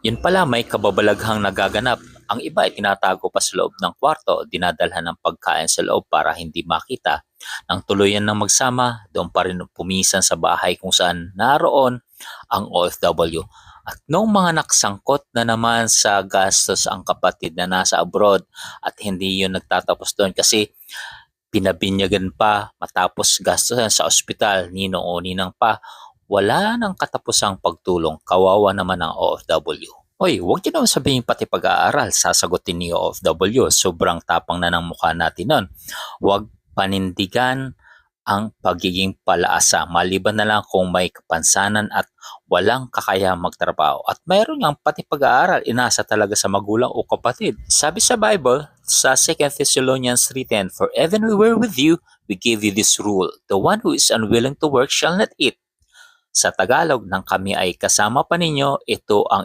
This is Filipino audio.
Yun pala may kababalaghang nagaganap. Ang iba ay tinatago pa sa loob ng kwarto o dinadalhan ng pagkain sa loob para hindi makita. Nang tuluyan ng magsama, doon pa rin pumisan sa bahay kung saan naroon ang OFW. At noong mga naksangkot na naman sa gastos ang kapatid na nasa abroad at hindi yun nagtatapos doon kasi pinabinyagan pa matapos gastusan sa ospital, ninong o ninang pa, wala nang katapusang pagtulong, kawawa naman ang OFW. Hoy, huwag niyo naman sabihin pati pag-aaral, sasagutin ni OFW. Sobrang tapang na ng mukha natin nun. Huwag panindigan ang pagiging palaasa maliban na lang kung may kapansanan at walang kakayahang magtrabaho. At mayroon ngang pati pag-aaral, inasa talaga sa magulang o kapatid. Sabi sa Bible, sa 2 Thessalonians 3:10, "For even we were with you, we gave you this rule, the one who is unwilling to work shall not eat." Sa Tagalog, nang kami ay kasama pa ninyo, ito ang